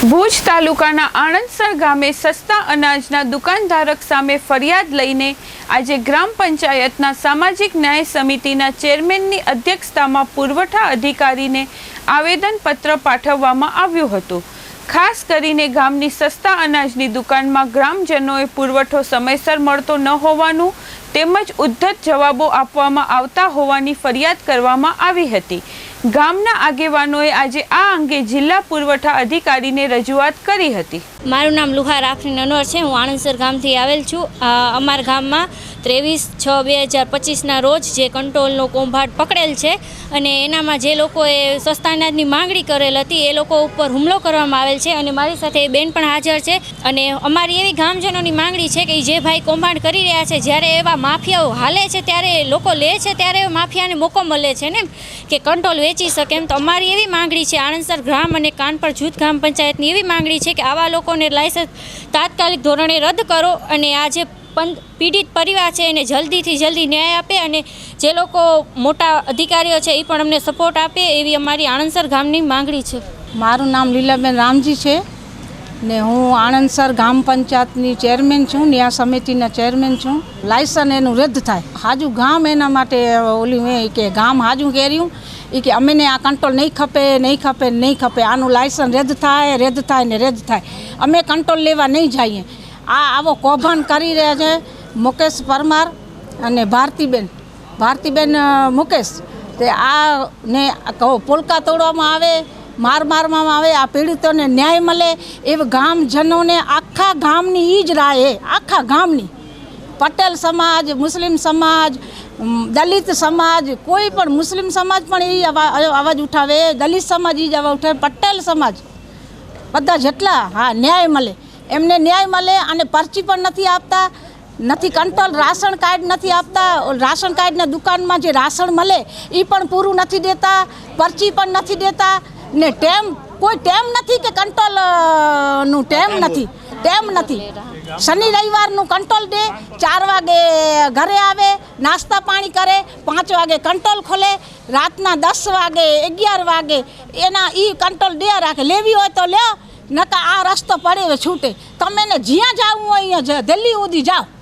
ભુજ તાલુકાના આણંદસર ગામે સસ્તા અનાજના દુકાનધારક સામે ફરિયાદ લઈને આજે ગ્રામ પંચાયતના સામાજિક ન્યાય સમિતિના ચેરમેનની અધ્યક્ષતામાં પુરવઠા અધિકારીને આવેદનપત્ર પાઠવવામાં આવ્યું હતું। ખાસ કરીને ગામની સસ્તા અનાજની દુકાનમાં ગ્રામજનોએ પુરવઠો સમયસર મળતો ન હોવાનું તેમજ ઉદ્ધત જવાબો આપવામાં આવતા હોવાની ફરિયાદ કરવામાં આવી હતી। ગામના આગેવાનોએ આજે આ અંગે જિલ્લા પુરવઠા અધિકારીને રજૂઆત કરી હતી। મારું નામ લુહાર આફરીન અનવર છે। હું આણંદસર ગામથી આવેલ છું। અમારા ગામમાં 23/6/2025ના રોજ જે કંટ્રોલનો કૌભાંડ પકડેલ છે અને એનામાં જે લોકોએ સસ્તા અનાજની માંગણી કરેલ હતી એ લોકો ઉપર હુમલો કરવામાં આવેલ છે અને મારી સાથે એ બેન પણ હાજર છે। અને અમારી એવી ગામજનોની માંગણી છે કે જે ભાઈ કૌભાંડ કરી રહ્યા છે, જ્યારે એવા માફિયાઓ હાલે છે ત્યારે લોકો લે છે ત્યારે માફિયાને મોકો મળે છે ને કે કંટ્રોલ વેચી શકે એમ। તો અમારી એવી માંગણી છે, આણંદસર ગ્રામ અને કાનપર જૂથ ગ્રામ પંચાયતની એવી માંગણી છે કે આવા લોકોને લાયસન્સ તાત્કાલિક ધોરણે રદ કરો અને આ જે પીડિત પરિવાર છે એને જલ્દીથી જલ્દી ન્યાય આપે અને જે લોકો મોટા અધિકારીઓ છે એ પણ અમને સપોર્ટ આપે એવી અમારી આણંદસર ગામની માંગણી છે। મારું નામ લીલાબેન રામજી છે ને હું આણંદસર ગામ પંચાયતની ચેરમેન છું, ન્યાય સમિતિના ચેરમેન છું। લાયસન્સ એનું રદ થાય, હાજુ ગામ એના માટે ઓલી મેં કે ગામ હાજુ કર્યું એ કે અમને આ કંટ્રોલ નહીં ખપે નહીં ખપે નહીં ખપે, આનું લાયસન્સ રદ થાય ને રદ થાય, અમે કંટ્રોલ લેવા નહીં જઈએ। આવો કૌભાંડ કરી રહ્યા છે મુકેશ પરમાર અને ભારતીબેન મુકેશ, તે આ ને પોલકા તોડવામાં આવે, મારવામાં આવે, આ પીડિતોને ન્યાય મળે એવા ગામજનોને આખા ગામની એ જ રાહ, આખા ગામની પટેલ સમાજ, મુસ્લિમ સમાજ, દલિત સમાજ, કોઈ પણ મુસ્લિમ સમાજ પણ એ અવાજ ઉઠાવે, દલિત સમાજ એ જ અવાજ ઉઠાવે, પટેલ સમાજ બધા જેટલા ન્યાય મળે, એમને ન્યાય મળે। અને પરચી પણ નથી આપતા, નથી કંટ્રોલ, રાશન કાર્ડ નથી આપતા, રાશન કાર્ડના દુકાનમાં જે રાશન મળે એ પણ પૂરું નથી દેતા, પરચી પણ નથી દેતા ને કોઈ ટેમ નથી કે કંટ્રોલનું ટેમ નથી। શનિ રવિવારનું કંટ્રોલ દે, 4 વાગે ઘરે આવે, નાસ્તા પાણી કરે, 5 વાગે કંટ્રોલ ખોલે, રાતના 10 વાગે 11 વાગે એના એ કંટ્રોલ દે રાખે। લેવી હોય તો લે, નકા આ રસ્તો પડે છૂટે, તમે ને જ્યાં જવું હોય અહીંયા દિલ્હી સુધી જાઓ।